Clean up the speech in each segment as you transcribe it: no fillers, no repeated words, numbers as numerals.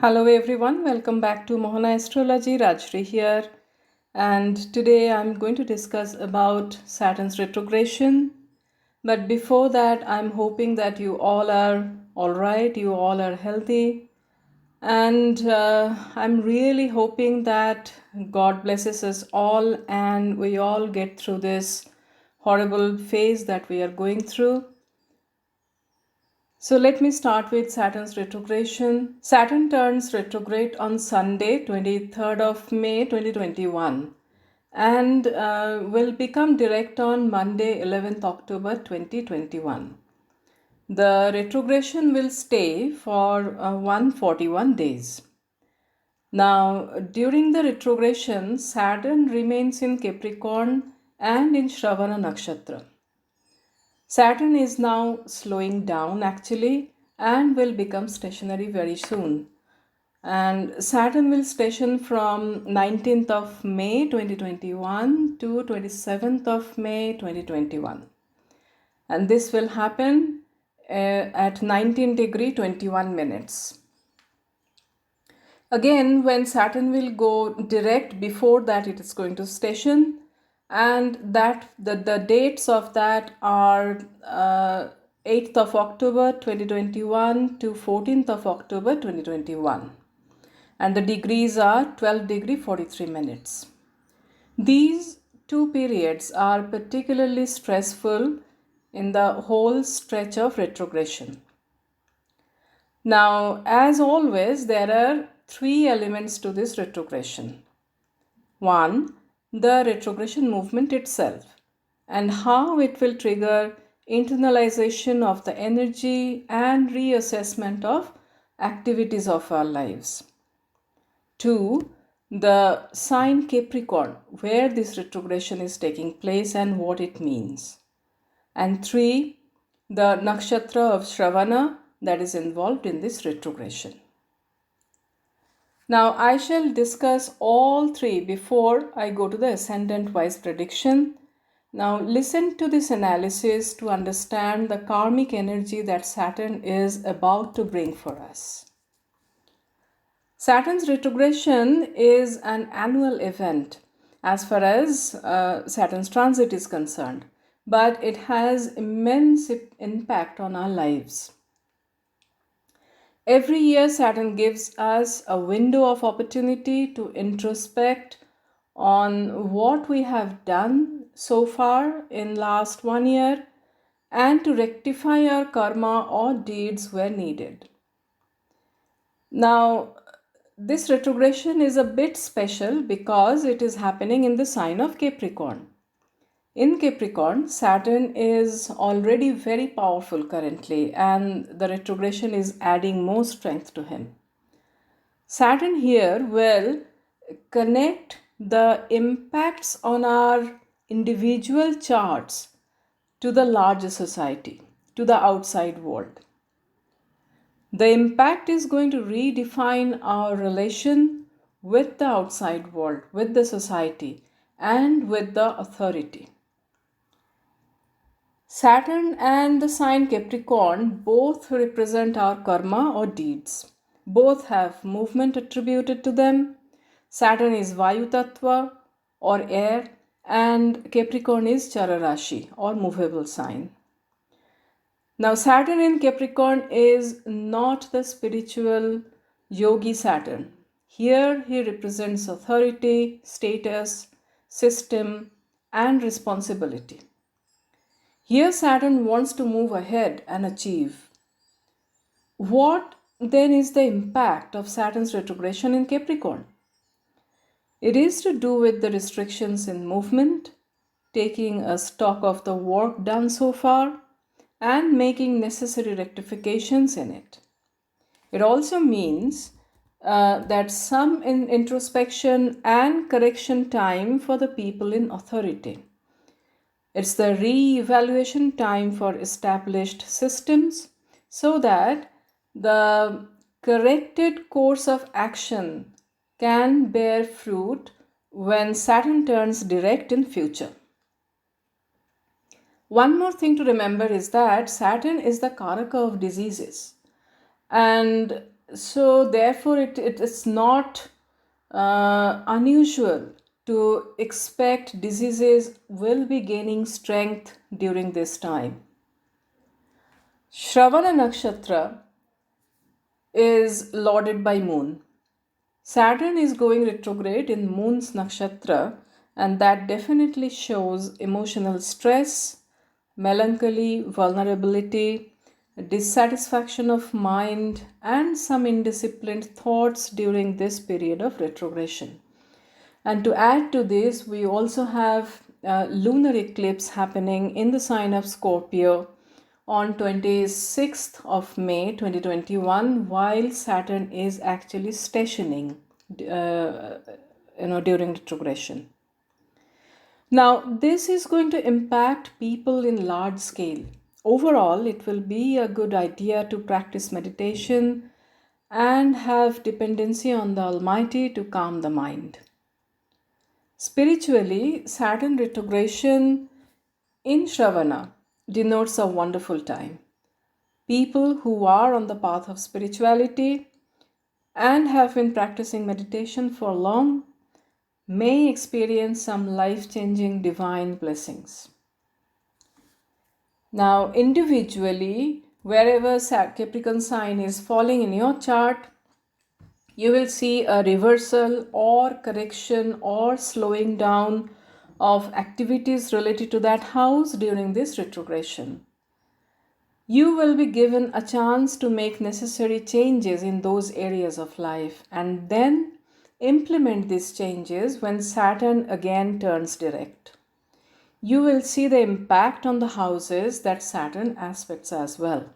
Hello everyone, welcome back to Mohana Astrology. Rajri here, and today I'm going to discuss about Saturn's retrogression. But before that, I'm hoping that you all are all right, you all are healthy, and I'm really hoping that God blesses us all and we all get through this horrible phase that we are going through. So let me start with Saturn's retrogression. Saturn turns retrograde on Sunday, 23rd of May 2021 and will become direct on Monday, 11th October 2021. The retrogression will stay for 141 days. Now, during the retrogression, Saturn remains in Capricorn and in Shravana nakshatra. Saturn is now slowing down actually and will become stationary very soon. And Saturn will station from 19th of May 2021 to 27th of May 2021. And this will happen at 19 degree 21 minutes. Again, when Saturn will go direct, before that it is going to station, and that the dates of that are 8th of October 2021 to 14th of October 2021, and the degrees are 12 degree 43 minutes. These two periods are particularly stressful in the whole stretch of retrogression. Now, as always, there are three elements to this retrogression. One, the retrogression movement itself and how it will trigger internalization of the energy and reassessment of activities of our lives. Two, the sign Capricorn, where this retrogression is taking place and what it means. And three, the nakshatra of Shravana that is involved in this retrogression. Now I shall discuss all three before I go to the ascendant wise prediction. Now listen to this analysis to understand the karmic energy that Saturn is about to bring for us. Saturn's retrogression is an annual event as far as Saturn's transit is concerned, but it has immense impact on our lives. Every year, Saturn gives us a window of opportunity to introspect on what we have done so far in last 1 year and to rectify our karma or deeds where needed. Now, this retrogression is a bit special because it is happening in the sign of Capricorn. In Capricorn, Saturn is already very powerful currently, and the retrogression is adding more strength to him. Saturn here will connect the impacts on our individual charts to the larger society, to the outside world. The impact is going to redefine our relation with the outside world, with the society, and with the authority. Saturn and the sign Capricorn both represent our karma or deeds. Both have movement attributed to them. Saturn is Vayu Tattva or air, and Capricorn is Chara Rashi or movable sign. Now, Saturn in Capricorn is not the spiritual yogi Saturn. Here he represents authority, status, system, and responsibility. Here Saturn wants to move ahead and achieve. What then is the impact of Saturn's retrogression in Capricorn? It is to do with the restrictions in movement, taking a stock of the work done so far, and making necessary rectifications in it. It also means that some introspection and correction time for the people in authority. It's the re-evaluation time for established systems so that the corrected course of action can bear fruit when Saturn turns direct in future. One more thing to remember is that Saturn is the Karaka of diseases, and So therefore it is not unusual to expect diseases will be gaining strength during this time. Shravana nakshatra is lauded by moon. Saturn is going retrograde in moon's nakshatra, and that definitely shows emotional stress, melancholy, vulnerability, dissatisfaction of mind, and some indisciplined thoughts during this period of retrogression. And to add to this, we also have lunar eclipse happening in the sign of Scorpio on 26th of May 2021, while Saturn is actually stationing during retrogression. Now, this is going to impact people in large scale. Overall, it will be a good idea to practice meditation and have dependency on the Almighty to calm the mind. Spiritually, Saturn retrogression in Shravana denotes a wonderful time. People who are on the path of spirituality and have been practicing meditation for long may experience some life-changing divine blessings. Now, individually, wherever Capricorn sign is falling in your chart, you will see a reversal or correction or slowing down of activities related to that house during this retrogression. You will be given a chance to make necessary changes in those areas of life and then implement these changes when Saturn again turns direct. You will see the impact on the houses that Saturn aspects as well.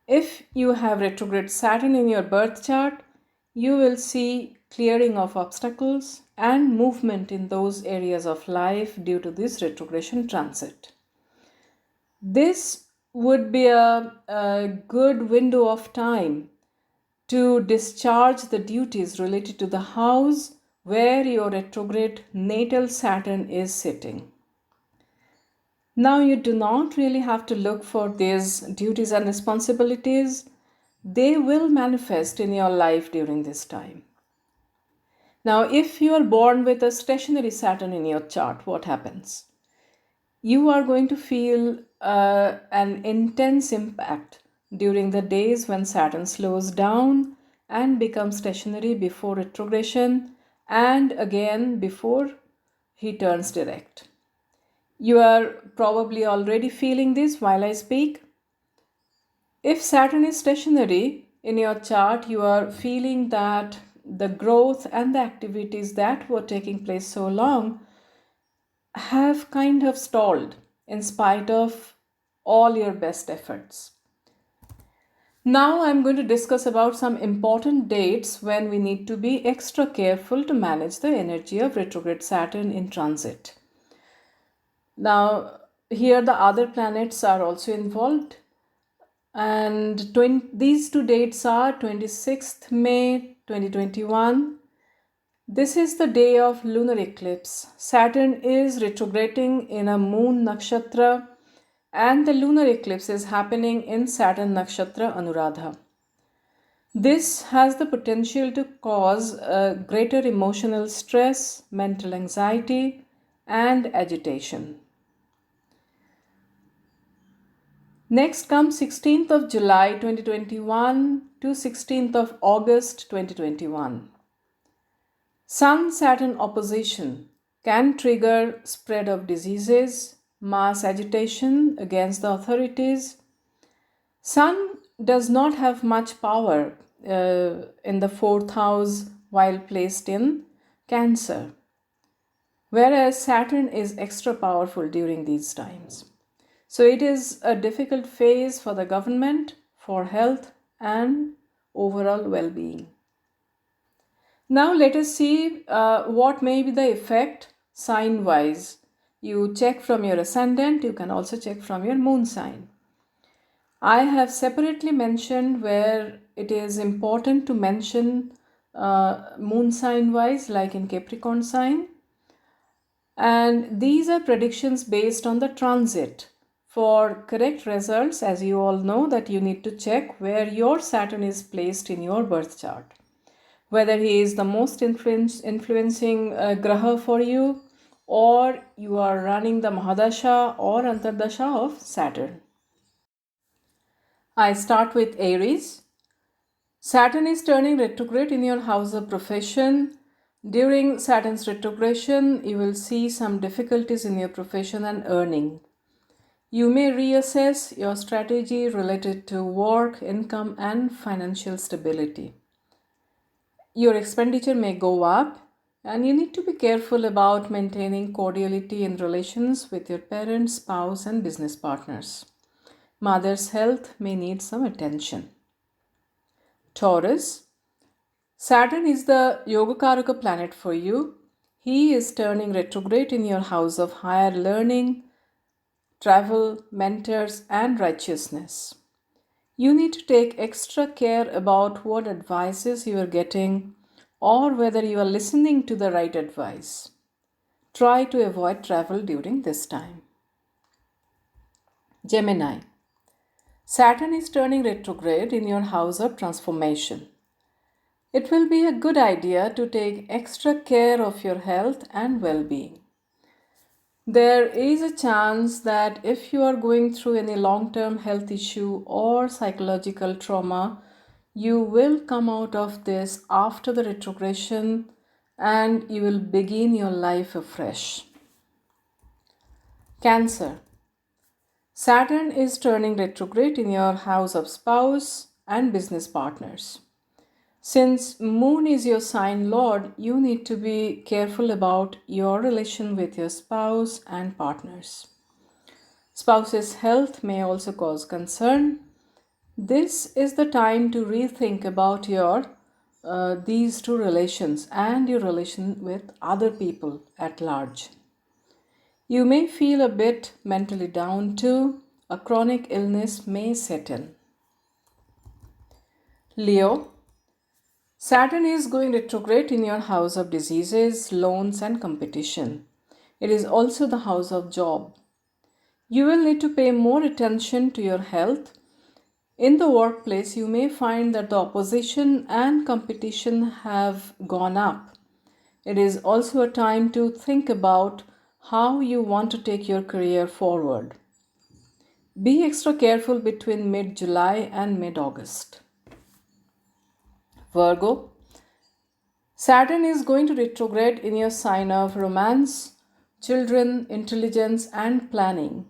If you have retrograde Saturn in your birth chart, you will see clearing of obstacles and movement in those areas of life due to this retrogression transit. This would be a good window of time to discharge the duties related to the house where your retrograde natal Saturn is sitting. Now, you do not really have to look for these duties and responsibilities. They will manifest in your life during this time. Now, if you are born with a stationary Saturn in your chart, what happens? You are going to feel an intense impact during the days when Saturn slows down and becomes stationary before retrogression and again before he turns direct. You are probably already feeling this while I speak. If Saturn is stationary in your chart, you are feeling that the growth and the activities that were taking place so long have kind of stalled in spite of all your best efforts. Now I'm going to discuss about some important dates when we need to be extra careful to manage the energy of retrograde Saturn in transit. Now, here the other planets are also involved, and these two dates are 26th May 2021. This is the day of lunar eclipse. Saturn is retrograding in a moon nakshatra, and the lunar eclipse is happening in Saturn nakshatra Anuradha. This has the potential to cause greater emotional stress, mental anxiety, and agitation. Next comes 16th of July 2021 to 16th of August 2021. Sun-Saturn opposition can trigger spread of diseases, mass agitation against the authorities. Sun does not have much power in the fourth house while placed in Cancer, whereas Saturn is extra powerful during these times. So it is a difficult phase for the government, for health and overall well-being. Now let us see what may be the effect sign-wise. You check from your ascendant, you can also check from your moon sign. I have separately mentioned where it is important to mention moon sign-wise, like in Capricorn sign. And these are predictions based on the transit For correct results, as you all know, that you need to check where your Saturn is placed in your birth chart. Whether he is the most influencing graha for you, or you are running the Mahadasha or Antardasha of Saturn. I start with Aries. Saturn is turning retrograde in your house of profession. During Saturn's retrogression, you will see some difficulties in your profession and earning. You may reassess your strategy related to work, income, and financial stability. Your expenditure may go up, and you need to be careful about maintaining cordiality in relations with your parents, spouse, and business partners. Mother's health may need some attention. Taurus. Saturn is the Yogakaraka planet for you. He is turning retrograde in your house of higher learning, travel, mentors, and righteousness. You need to take extra care about what advices you are getting or whether you are listening to the right advice. Try to avoid travel during this time. Gemini. Saturn is turning retrograde in your house of transformation. It will be a good idea to take extra care of your health and well being. There is a chance that if you are going through any long term health issue or psychological trauma, you will come out of this after the retrogression and you will begin your life afresh. Cancer. Saturn is turning retrograde in your house of spouse and business partners. Since Moon is your sign lord, you need to be careful about your relation with your spouse and partners. Spouse's health may also cause concern. This is the time to rethink about your these two relations and your relation with other people at large. You may feel a bit mentally down too. A chronic illness may set in. Leo. Saturn is going retrograde in your house of diseases, loans, and competition. It is also the house of job. You will need to pay more attention to your health. In the workplace, you may find that the opposition and competition have gone up. It is also a time to think about how you want to take your career forward. Be extra careful between mid July and mid August. Virgo. Saturn is going to retrograde in your sign of romance, children, intelligence, and planning.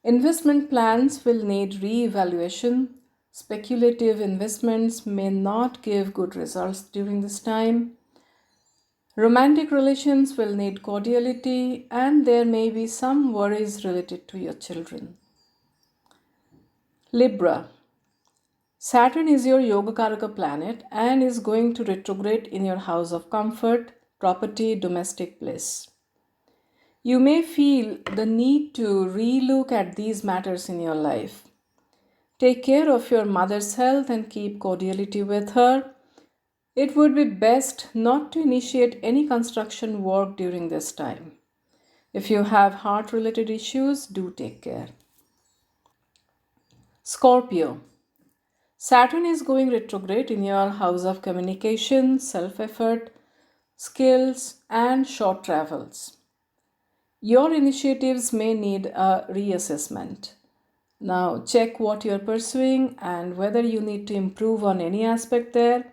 Investment plans will need re-evaluation. Speculative investments may not give good results during this time. Romantic relations will need cordiality, and there may be some worries related to your children. Libra. Saturn is your Yogakaraka planet and is going to retrograde in your house of comfort, property, domestic bliss. You may feel the need to relook at these matters in your life. Take care of your mother's health and keep cordiality with her. It would be best not to initiate any construction work during this time. If you have heart related issues, do take care. Scorpio. Saturn is going retrograde in your house of communication, self effort, skills, and short travels. Your initiatives may need a reassessment. Now, check what you're pursuing and whether you need to improve on any aspect there,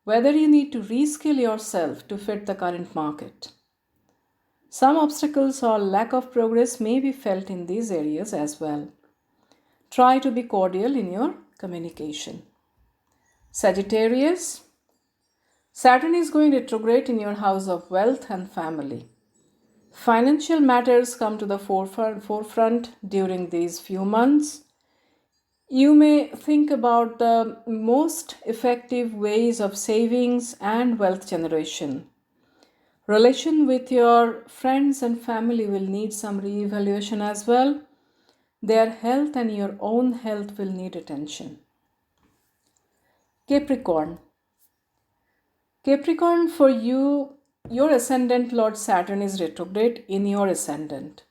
whether you need to reskill yourself to fit the current market. Some obstacles or lack of progress may be felt in these areas as well. Try to be cordial in your communication. Sagittarius. Saturn is going retrograde in your house of wealth and family. Financial matters come to the forefront during these few months. You may think about the most effective ways of savings and wealth generation. Relation with your friends and family will need some re-evaluation as well. Their health and your own health will need attention. Capricorn. Capricorn, for you, your ascendant Lord Saturn is retrograde in your ascendant.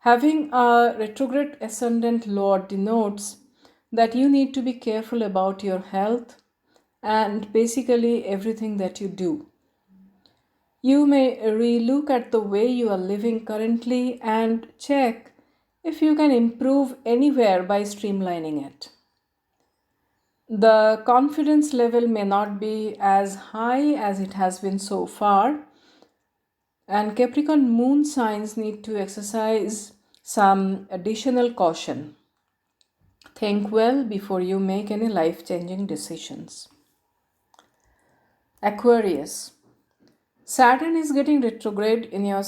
Having a retrograde ascendant lord denotes that you need to be careful about your health and basically everything that you do. You may relook at the way you are living currently and check if you can improve anywhere by streamlining it. The confidence level may not be as high as it has been so far, and Capricorn moon signs need to exercise some additional caution. Think well before you make any life-changing decisions. Aquarius. Saturn is getting retrograde in your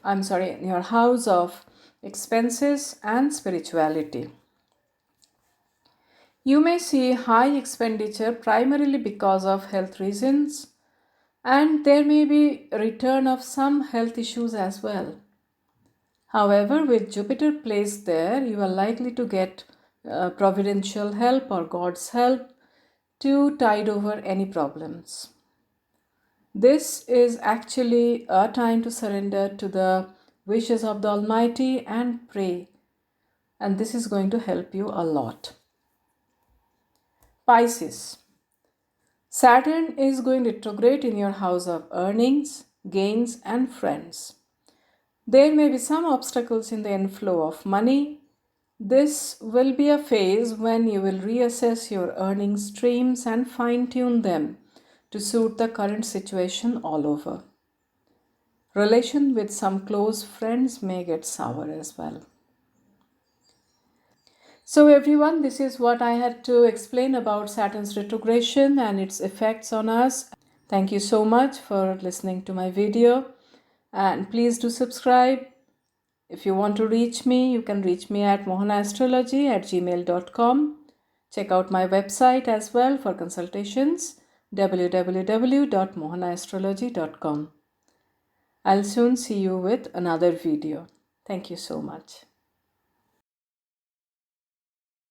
in your house of expenses and spirituality. You may see high expenditure primarily because of health reasons, and there may be a return of some health issues as well. However, with Jupiter placed there, you are likely to get providential help or God's help to tide over any problems. This is actually a time to surrender to the wishes of the Almighty and pray, and this is going to help you a lot. Pisces. Saturn is going retrograde in your house of earnings, gains, and friends. There may be some obstacles in the inflow of money. This will be a phase when you will reassess your earning streams and fine-tune them to suit the current situation all over. Relation with some close friends may get sour as well. So everyone, this is what I had to explain about Saturn's retrogression and its effects on us. Thank you so much for listening to my video, and please do subscribe. If you want to reach me, you can reach me at mohanaastrology@gmail.com. Check out my website as well for consultations, www.mohanaastrology.com. I'll soon see you with another video. Thank you so much.